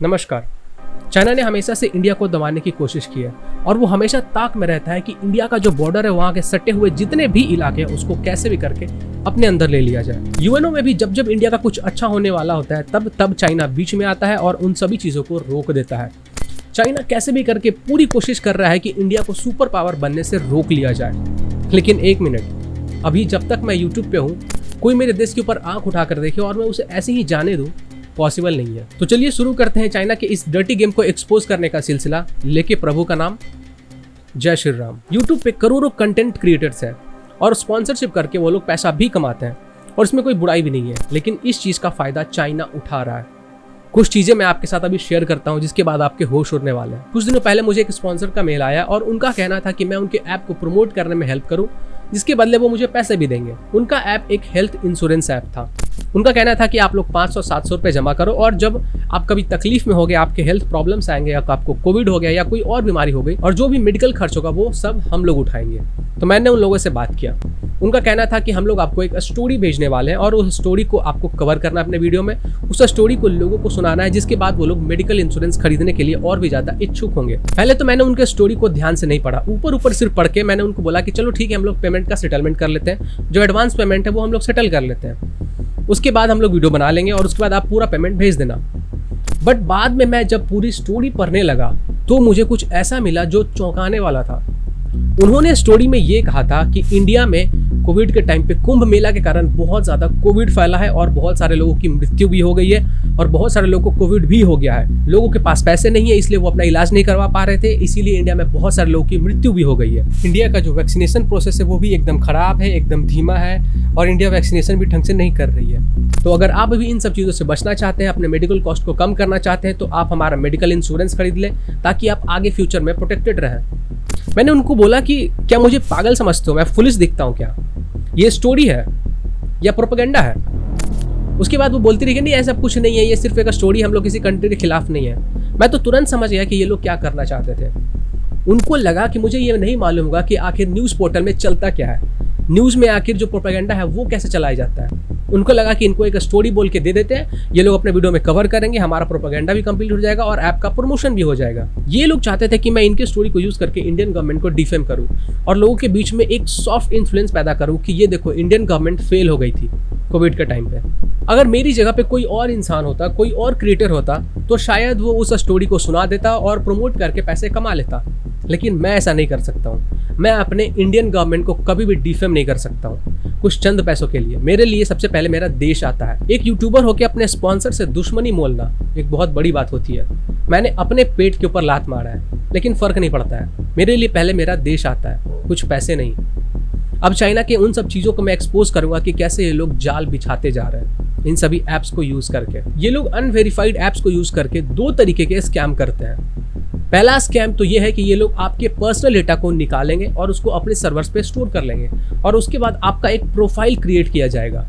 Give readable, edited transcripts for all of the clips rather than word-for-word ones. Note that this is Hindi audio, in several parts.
नमस्कार। चाइना ने हमेशा से इंडिया को दबाने की कोशिश की है और वो हमेशा ताक में रहता है कि इंडिया का जो बॉर्डर है वहाँ के सटे हुए जितने भी इलाके हैं उसको कैसे भी करके अपने अंदर ले लिया जाए। यूएनओ में भी जब जब इंडिया का कुछ अच्छा होने वाला होता है तब चाइना बीच में आता है और उन सभी चीज़ों को रोक देता है। चाइना कैसे भी करके पूरी कोशिश कर रहा है कि इंडिया को सुपर पावर बनने से रोक लिया जाए। लेकिन एक मिनट, अभी जब तक मैं यूट्यूब पे हूँ कोई मेरे देश के ऊपर आंख उठाकर देखे और मैं उसे ऐसे ही जाने दूँ, पॉसिबल नहीं है। तो चलिए शुरू करते हैं चाइना के इस डर्टी गेम को एक्सपोज करने का सिलसिला, लेके प्रभु का नाम। जय श्री राम। यूट्यूब पे करोड़ों कंटेंट क्रिएटर्स हैं और स्पॉन्सरशिप करके वो लोग पैसा भी कमाते हैं और इसमें कोई बुराई भी नहीं है, लेकिन इस चीज़ का फायदा चाइना उठा रहा है। कुछ चीज़ें मैं आपके साथ अभी शेयर करता हूं जिसके बाद आपके होश उड़ने वाले हैं। कुछ दिनों पहले मुझे एक स्पॉन्सर का मेल आया और उनका कहना था कि मैं उनके ऐप को प्रमोट करने में हेल्प करूं, जिसके बदले वो मुझे पैसे भी देंगे। उनका ऐप एक हेल्थ इंश्योरेंस ऐप था। उनका कहना था कि आप लोग 500-700 रुपये जमा करो और जब आप कभी तकलीफ में हो गए, आपके हेल्थ प्रॉब्लम्स आएंगे या आपको कोविड हो गया या कोई और बीमारी हो गई, और जो भी मेडिकल खर्च होगा वो सब हम लोग उठाएंगे। तो मैंने उन लोगों से बात किया। उनका कहना था कि हम लोग आपको एक स्टोरी भेजने वाले हैं और उस स्टोरी को आपको कवर करना अपने वीडियो में, उस स्टोरी को लोगों को सुनाना है, जिसके बाद वो लोग मेडिकल इंश्योरेंस खरीदने के लिए और भी ज्यादा इच्छुक होंगे। पहले तो मैंने उनके स्टोरी को ध्यान से नहीं पढ़ा, ऊपर सिर्फ पढ़ के मैंने उनको बोला कि चलो ठीक है, हम लोग पेमेंट का सेटलमेंट कर लेते हैं, जो एडवांस पेमेंट है वो हम लोग सेटल कर लेते हैं, उसके बाद हम लोग वीडियो बना लेंगे और उसके बाद आप पूरा पेमेंट भेज देना। बट बाद में मैं जब पूरी स्टोरी पढ़ने लगा तो मुझे कुछ ऐसा मिला जो चौंकाने वाला था। उन्होंने स्टोरी में ये कहा था कि इंडिया में कोविड के टाइम पे कुंभ मेला के कारण बहुत ज़्यादा कोविड फैला है और बहुत सारे लोगों की मृत्यु भी हो गई है और बहुत सारे लोगों को कोविड भी हो गया है। लोगों के पास पैसे नहीं है इसलिए वो अपना इलाज नहीं करवा पा रहे थे, इसीलिए इंडिया में बहुत सारे लोगों की मृत्यु भी हो गई है। इंडिया का जो वैक्सीनेशन प्रोसेस है वो भी एकदम खराब है, एकदम धीमा है और इंडिया वैक्सीनेशन भी ढंग से नहीं कर रही है। तो अगर आप भी इन सब चीज़ों से बचना चाहते हैं, अपने मेडिकल कॉस्ट को कम करना चाहते हैं, तो आप हमारा मेडिकल इंश्योरेंस खरीद लें ताकि आप आगे फ्यूचर में प्रोटेक्टेड रहें। मैंने उनको बोला कि क्या मुझे पागल समझते हो, मैं फुलिश दिखता हूँ क्या, ये स्टोरी है या प्रोपेगेंडा है? उसके बाद वो बोलती रही कि नहीं ऐसा कुछ नहीं है, ये सिर्फ एक स्टोरी, हम लोग किसी कंट्री के खिलाफ नहीं है। मैं तो तुरंत समझ गया कि ये लोग क्या करना चाहते थे। उनको लगा कि मुझे ये नहीं मालूम होगा कि आखिर न्यूज़ पोर्टल में चलता क्या है, न्यूज़ में आखिर जो प्रोपेगेंडा है वो कैसे चलाया जाता है। उनको लगा कि इनको एक स्टोरी बोल के दे देते हैं, ये लोग अपने वीडियो में कवर करेंगे, हमारा प्रोपेगेंडा भी कंप्लीट हो जाएगा और ऐप का प्रमोशन भी हो जाएगा। ये लोग चाहते थे कि मैं इनके स्टोरी को यूज़ करके इंडियन गवर्नमेंट को डिफेम करूं और लोगों के बीच में एक सॉफ्ट इन्फ्लुएंस पैदा करूं कि ये देखो इंडियन गवर्नमेंट फेल हो गई थी कोविड के टाइम पे। अगर मेरी जगह पे कोई और इंसान होता, कोई और क्रिएटर होता, तो शायद वो उस स्टोरी को सुना देता और प्रमोट करके पैसे कमा लेता, लेकिन मैं ऐसा नहीं कर सकता हूँ। मैं अपने इंडियन गवर्नमेंट को कभी भी डिफेम नहीं कर सकता हूँ कुछ चंद पैसों के लिए। मेरे लिए सबसे पहले मेरा देश आता है। एक यूट्यूबर होकर अपने स्पॉन्सर से दुश्मनी मोलना एक बहुत बड़ी बात होती है। मैंने अपने पेट के ऊपर लात मारा है, लेकिन फर्क नहीं पड़ता है। मेरे लिए पहले मेरा देश आता है, कुछ पैसे नहीं। अब चाइना के उन सब चीज़ों को मैं एक्सपोज करूंगा कि कैसे ये लोग जाल बिछाते जा रहे हैं इन सभी ऐप्स को यूज़ करके। ये लोग अनवेरिफाइड ऐप्स को यूज़ करके दो तरीके के स्कैम करते हैं। पहला स्कैम तो ये है कि ये लोग आपके पर्सनल डेटा को निकालेंगे और उसको अपने सर्वर्स पे स्टोर कर लेंगे और उसके बाद आपका एक प्रोफाइल क्रिएट किया जाएगा।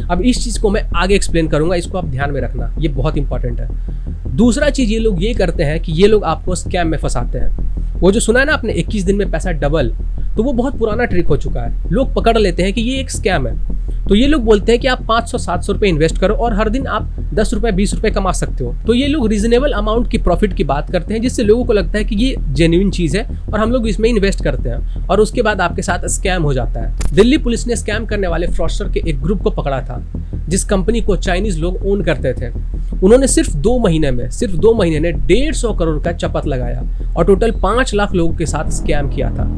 अब इस चीज़ को मैं आगे एक्सप्लेन करूंगा, इसको आप ध्यान में रखना, ये बहुत इंपॉर्टेंट है। दूसरा चीज़ ये लोग ये करते हैं कि ये लोग आपको स्कैम में फंसाते हैं। वो जो सुना है ना आपने 21 दिन में पैसा डबल, तो वो बहुत पुराना ट्रिक हो चुका है। लोग पकड़ लेते हैं कि ये एक स्कैम है, तो ये लोग बोलते हैं कि आप 500-700 रुपये इन्वेस्ट करो और हर दिन आप 10 रुपये 20 रुपये कमा सकते हो। तो ये लोग रीजनेबल अमाउंट की प्रॉफिट की बात करते हैं, जिससे लोगों को लगता है कि ये जेन्युइन चीज़ है और हम लोग इसमें इन्वेस्ट करते हैं, और उसके बाद आपके साथ स्कैम हो जाता है। दिल्ली पुलिस ने स्कैम करने वाले फ्रॉडस्टर के एक ग्रुप को पकड़ा था, जिस कंपनी को चाइनीज लोग ओन करते थे। उन्होंने सिर्फ 2 महीने में 150 करोड़ का चपत लगाया और टोटल 5 लाख लोगों के साथ स्कैम किया था।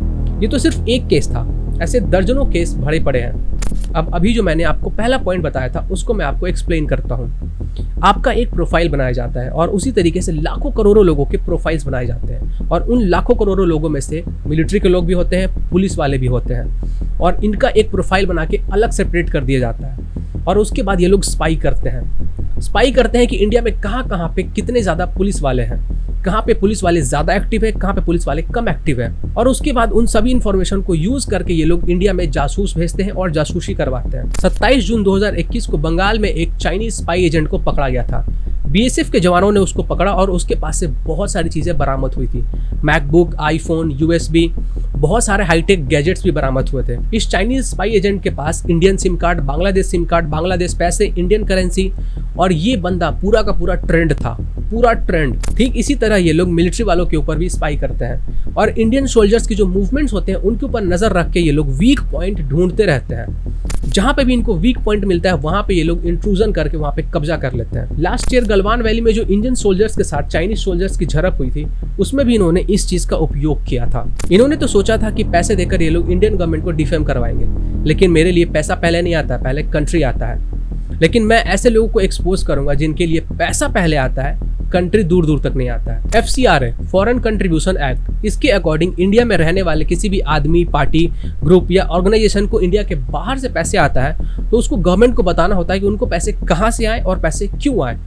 ये तो सिर्फ एक केस था, ऐसे दर्जनों केस भरे पड़े हैं। अब अभी जो मैंने आपको पहला पॉइंट बताया था उसको मैं आपको एक्सप्लेन करता हूँ। आपका एक प्रोफाइल बनाया जाता है और उसी तरीके से लाखों करोड़ों लोगों के प्रोफाइल्स बनाए जाते हैं और उन लाखों करोड़ों लोगों में से मिलिट्री के लोग भी होते हैं, पुलिस वाले भी होते हैं, और इनका एक प्रोफाइल बना के अलग सेपरेट कर दिया जाता है। और उसके बाद ये लोग स्पाई करते हैं कि इंडिया में कहाँ पे कितने ज़्यादा पुलिस वाले हैं, कहाँ पे पुलिस वाले ज़्यादा एक्टिव है, कहाँ पे पुलिस वाले कम एक्टिव है। और उसके बाद उन सभी इन्फॉर्मेशन को यूज़ करके ये लोग इंडिया में जासूस भेजते हैं और जासूसी करवाते हैं। 27 जून 2021 को बंगाल में एक चाइनीज स्पाई एजेंट को पकड़ा गया था। बीएसएफ के जवानों ने उसको पकड़ा और उसके पास से बहुत सारी चीजें बरामद हुई थी। मैकबुक, आईफोन, यूएसबी, बहुत सारे हाईटेक गैजेट्स भी बरामद हुए थे। इस चाइनीज स्पाई एजेंट के पास इंडियन सिम कार्ड, बांग्लादेश पैसे, इंडियन करेंसी, और ये बंदा पूरा का पूरा ट्रेंड था, पूरा ट्रेंड। ठीक इसी तरह ये लोग मिलिट्री वालों के ऊपर भी स्पाई करते हैं और इंडियन सोल्जर्स की जो मूवमेंट्स होते हैं उनके ऊपर नजर रख के ये लोग वीक पॉइंट ढूंढते रहते हैं। जहां पे भी इनको वीक पॉइंट मिलता है वहां पे ये लोग इंट्रूजन करके वहां पे कब्जा कर लेते हैं। लास्ट ईयर गलवान वैली में जो इंडियन सोल्जर्स के साथ चाइनीज सोल्जर्स की झड़प हुई थी उसमें भी इन्होंने इस चीज का उपयोग किया था। इन्होंने तो सोचा था कि पैसे देकर ये लोग इंडियन गवर्नमेंट को डिफेम करवाएंगे, लेकिन मेरे लिए पैसा पहले नहीं आता, पहले कंट्री आता है। लेकिन मैं ऐसे लोगों को एक्सपोज करूंगा जिनके लिए पैसा पहले आता है, कंट्री दूर दूर तक नहीं आता है। FCRA, फॉरेन कंट्रीब्यूशन एक्ट, इसके अकॉर्डिंग इंडिया में रहने वाले किसी भी आदमी, पार्टी, ग्रुप या ऑर्गेनाइजेशन को इंडिया के बाहर से पैसे आता है तो उसको गवर्नमेंट को बताना होता है कि उनको पैसे कहाँ से आए और पैसे क्यों आए,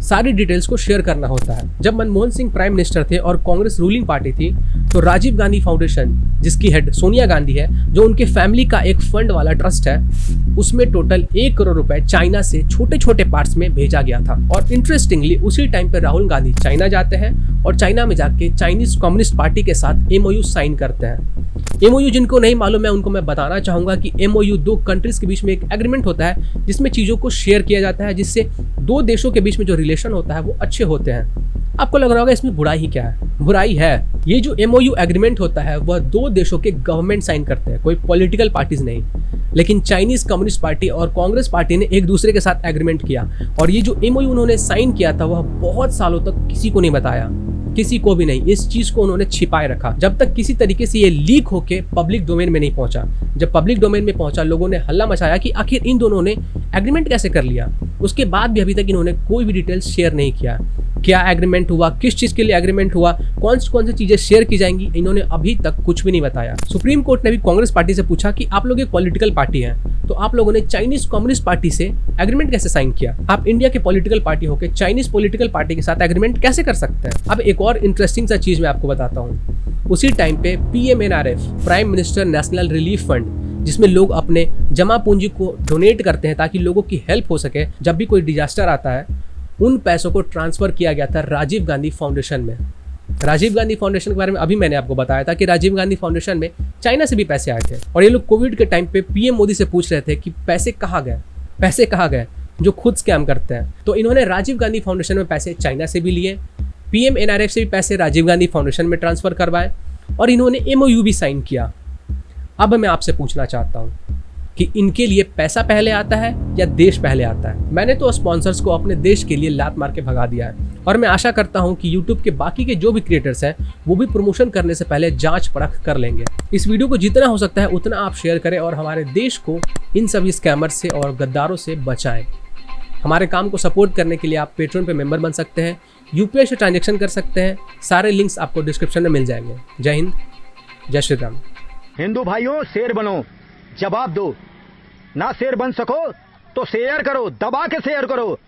सारी डिटेल्स को शेयर करना होता है। जब मनमोहन सिंह प्राइम मिनिस्टर थे और कांग्रेस रूलिंग पार्टी थी तो राजीव गांधी फाउंडेशन, जिसकी हेड सोनिया गांधी है, जो उनके फैमिली का एक फंड वाला ट्रस्ट है, उसमें टोटल 1 करोड़ रुपए चाइना से छोटे छोटे पार्ट्स में भेजा गया था। और इंटरेस्टिंगली उसी टाइम पे राहुल गांधी चाइना जाते हैं और चाइना में जाके चाइनीज कम्युनिस्ट पार्टी के साथ MOU साइन करते हैं। MOU जिनको नहीं मालूम है उनको मैं बताना चाहूंगा कि MOU दो कंट्रीज के बीच में एक एग्रीमेंट होता है जिसमें चीजों को शेयर किया जाता है, जिससे दो देशों के बीच में जो रिलेशन होता है वो अच्छे होते हैं। आपको लग रहा होगा इसमें बुराई ही क्या है? बुराई है। ये जो MOU एग्रीमेंट होता है वह दो देशों के गवर्नमेंट साइन करते हैं, कोई पॉलिटिकल पार्टीज नहीं। लेकिन चाइनीज कम्युनिस्ट पार्टी और कांग्रेस पार्टी ने एक दूसरे के साथ एग्रीमेंट किया और ये जो MOU उन्होंने साइन किया था वह बहुत सालों तक किसी को नहीं बताया, किसी को भी नहीं। इस चीज को उन्होंने छिपाए रखा जब तक किसी तरीके से ये लीक होके पब्लिक डोमेन में नहीं पहुंचा। जब पब्लिक डोमेन में पहुंचा लोगों ने हल्ला मचाया कि आखिर इन दोनों ने एग्रीमेंट कैसे कर लिया। उसके बाद भी अभी तक इन्होंने कोई भी डिटेल्स शेयर नहीं किया। क्या एग्रीमेंट हुआ, किस चीज के लिए एग्रीमेंट हुआ, कौन सी चीजें शेयर की जाएंगी, इन्होंने अभी तक कुछ भी नहीं बताया। सुप्रीम कोर्ट ने भी कांग्रेस पार्टी से पूछा कि आप लोग एक पॉलिटिकल पार्टी हैं, तो आप लोगों ने चाइनीज कम्युनिस्ट पार्टी से एग्रीमेंट कैसे साइन किया? आप इंडिया के पॉलिटिकल पार्टी होकर चाइनीज पॉलिटिकल पार्टी के साथ एग्रीमेंट कैसे कर सकते हैं? अब एक और इंटरेस्टिंग सा चीज मैं आपको बताता हूँ। उसी टाइम पे PMNRF, prime minister national relief fund, जिसमें लोग अपने जमा पूंजी को डोनेट करते हैं ताकि लोगों की हेल्प हो सके जब भी कोई डिजास्टर आता है, उन पैसों को ट्रांसफर किया गया था राजीव गांधी फाउंडेशन में। राजीव गांधी फाउंडेशन के बारे में अभी मैंने आपको बताया था कि राजीव गांधी फाउंडेशन में चाइना से भी पैसे आए थे और ये लोग कोविड के टाइम पे PM मोदी से पूछ रहे थे कि पैसे कहाँ गए, जो खुद स्कैम करते हैं। तो इन्होंने राजीव गांधी फाउंडेशन में पैसे चाइना से भी लिए, PMNRF से भी पैसे राजीव गांधी फाउंडेशन में ट्रांसफर करवाए और इन्होंने MOU भी साइन किया। अब मैं आपसे पूछना चाहता हूँ कि इनके लिए पैसा पहले आता है या देश पहले आता है? मैंने तो स्पॉन्सर्स को अपने देश के लिए लात मार के भगा दिया है और मैं आशा करता हूं कि YouTube के बाकी के जो भी क्रिएटर्स हैं वो भी प्रमोशन करने से पहले जांच परख कर लेंगे। इस वीडियो को जितना हो सकता है उतना आप शेयर करें और हमारे देश को इन सभी स्कैमर्स से और गद्दारों से बचाएं। हमारे काम को सपोर्ट करने के लिए आप पेट्रोन पे मेंबर बन सकते हैं, UPI से ट्रांजेक्शन कर सकते हैं। सारे लिंक्स आपको डिस्क्रिप्शन में मिल जाएंगे। जय हिंद, जय श्री राम। हिंदू भाइयों, शेर बनो, जवाब दो। ना शेर बन सको तो शेयर करो, दबा के शेयर करो।